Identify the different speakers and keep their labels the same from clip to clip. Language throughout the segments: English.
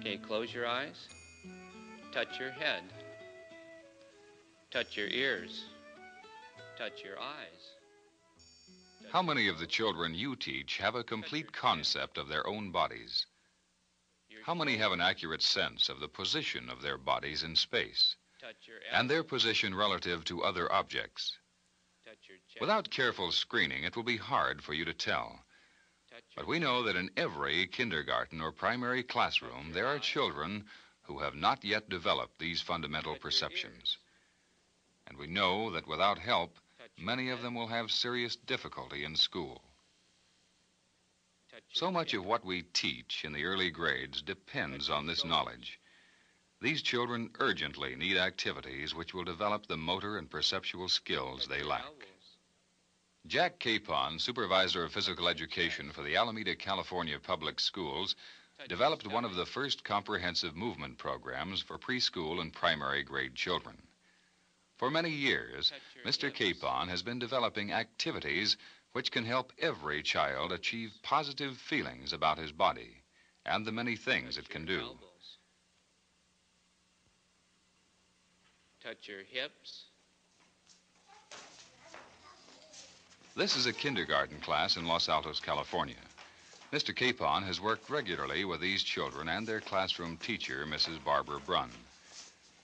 Speaker 1: Okay, close your eyes. Touch your head. Touch your ears. Touch your eyes.
Speaker 2: How many of the children you teach have a complete concept of their own bodies? How many have an accurate sense of the position of their bodies in space and their position relative to other objects? Without careful screening, it will be hard for you to tell. But we know that in every kindergarten or primary classroom, there are children who have not yet developed these fundamental perceptions. And we know that without help, many of them will have serious difficulty in school. So much of what we teach in the early grades depends on this knowledge. These children urgently need activities which will develop the motor and perceptual skills they lack. Jack Capon, supervisor of physical education for the Alameda, California Public Schools, developed one of the first comprehensive movement programs for preschool and primary grade children. For many years, Mr. Capon has been developing activities which can help every child achieve positive feelings about his body and the many things it can do.
Speaker 1: Touch your hips.
Speaker 2: This is a kindergarten class in Los Altos, California. Mr. Capon has worked regularly with these children and their classroom teacher, Mrs. Barbara Brunn.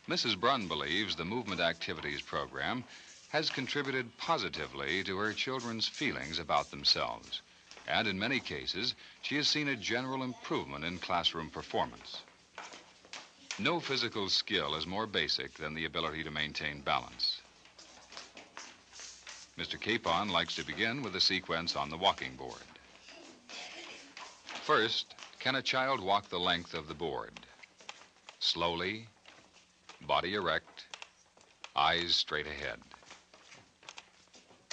Speaker 2: Mrs. Brunn believes the movement activities program has contributed positively to her children's feelings about themselves, and in many cases, she has seen a general improvement in classroom performance. No physical skill is more basic than the ability to maintain balance. Mr. Capon likes to begin with a sequence on the walking board. First, can a child walk the length of the board? Slowly, body erect, eyes straight ahead.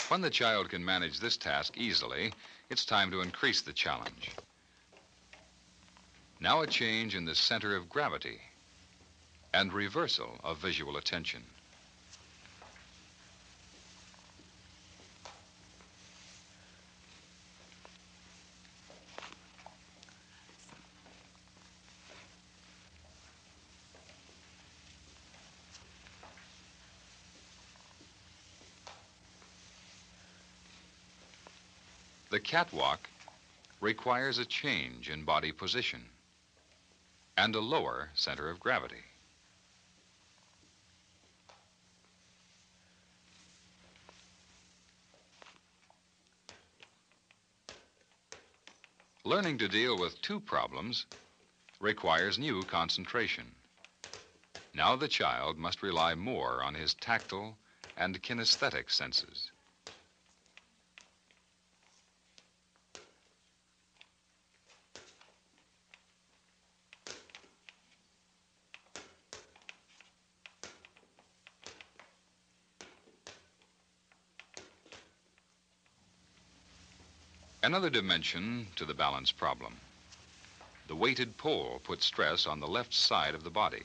Speaker 2: When the child can manage this task easily, it's time to increase the challenge. Now a change in the center of gravity and reversal of visual attention. The catwalk requires a change in body position and a lower center of gravity. Learning to deal with two problems requires new concentration. Now the child must rely more on his tactile and kinesthetic senses. Another dimension to the balance problem. The weighted pole puts stress on the left side of the body.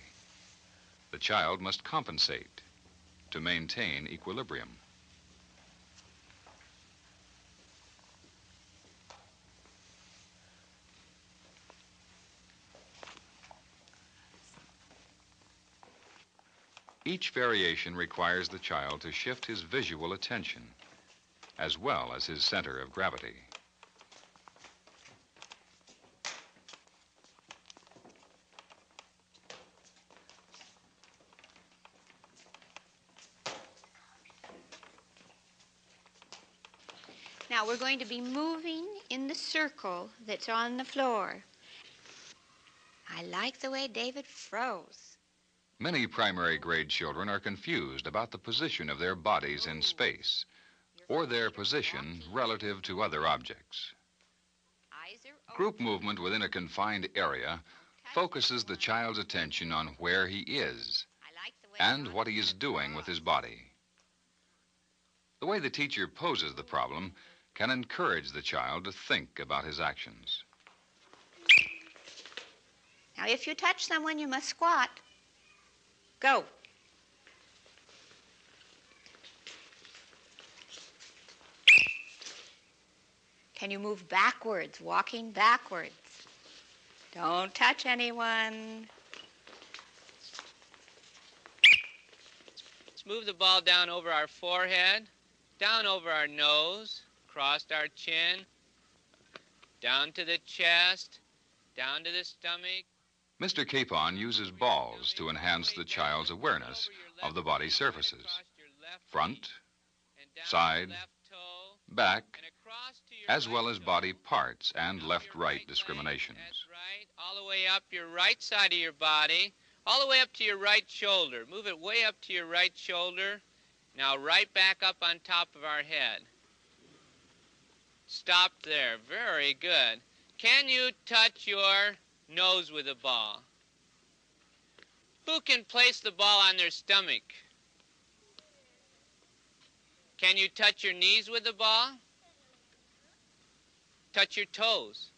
Speaker 2: The child must compensate to maintain equilibrium. Each variation requires the child to shift his visual attention as well as his center of gravity.
Speaker 3: Now we're going to be moving in the circle that's on the floor. I like the way David froze.
Speaker 2: Many primary grade children are confused about the position of their bodies in space or their position relative to other objects. Group movement within a confined area focuses the child's attention on where he is and what he is doing with his body. The way the teacher poses the problem can encourage the child to think about his actions.
Speaker 3: Now, if you touch someone, you must squat. Go. Can you move backwards, walking backwards? Don't touch anyone.
Speaker 1: Let's move the ball down over our forehead, down over our nose, across our chin, down to the chest, down to the stomach.
Speaker 2: Mr. Capon uses balls to enhance the child's awareness of the body surfaces, front, side, back, as well as body parts and left-right discriminations.
Speaker 1: That's right. All the way up your right side of your body, all the way up to your right shoulder. Move it way up to your right shoulder. Now right back up on top of our head. Stop there. Very good. Can you touch your nose with a ball? Who can place the ball on their stomach? Can you touch your knees with the ball? Touch your toes.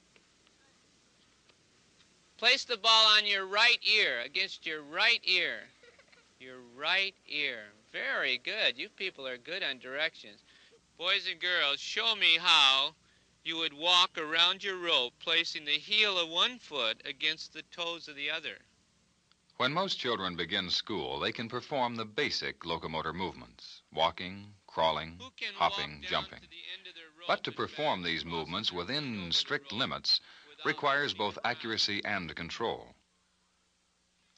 Speaker 1: Place the ball on your right ear, against your right ear. Your right ear. Very good. You people are good on directions. Boys and girls, show me how you would walk around your rope, placing the heel of one foot against the toes of the other.
Speaker 2: When most children begin school, they can perform the basic locomotor movements, walking, crawling,
Speaker 1: Who can
Speaker 2: hopping,
Speaker 1: walk down
Speaker 2: jumping.
Speaker 1: to the end of their rope
Speaker 2: But to
Speaker 1: as
Speaker 2: perform
Speaker 1: fast as
Speaker 2: these movements
Speaker 1: possible
Speaker 2: within
Speaker 1: over
Speaker 2: strict
Speaker 1: the rope
Speaker 2: limits
Speaker 1: without
Speaker 2: requires
Speaker 1: moving
Speaker 2: both
Speaker 1: around?
Speaker 2: accuracy and control.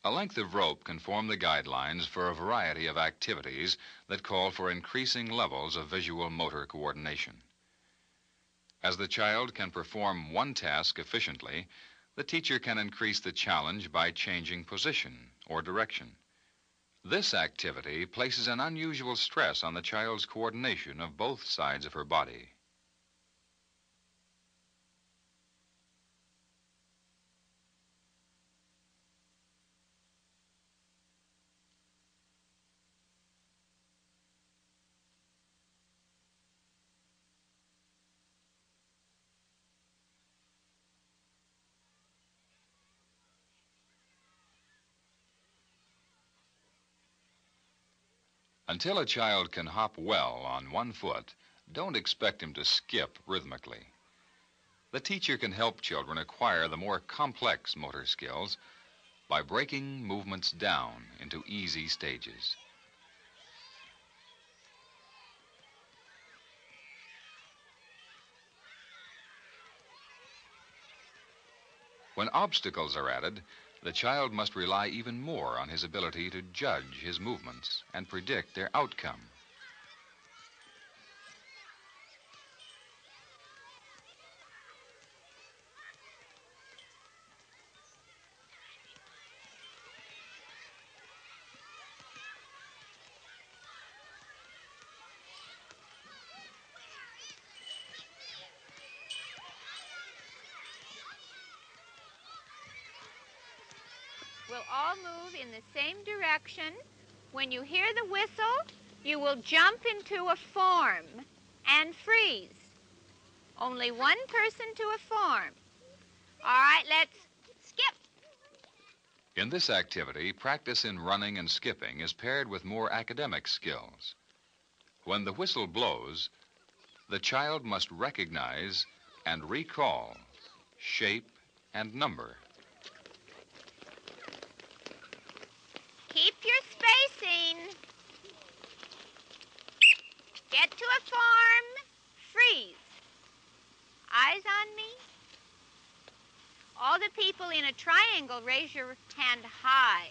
Speaker 2: A length of rope can form the guidelines for a variety of activities that call for increasing levels of visual motor coordination. As the child can perform one task efficiently, the teacher can increase the challenge by changing position or direction. This activity places an unusual stress on the child's coordination of both sides of her body. Until a child can hop well on one foot, don't expect him to skip rhythmically. The teacher can help children acquire the more complex motor skills by breaking movements down into easy stages. When obstacles are added, the child must rely even more on his ability to judge his movements and predict their outcome.
Speaker 3: We'll all move in the same direction. When you hear the whistle, you will jump into a form and freeze. Only one person to a form. All right, let's skip.
Speaker 2: In this activity, practice in running and skipping is paired with more academic skills. When the whistle blows, the child must recognize and recall shape and number.
Speaker 3: Keep your spacing. Get to a form. Freeze. Eyes on me. All the people in a triangle, raise your hand high.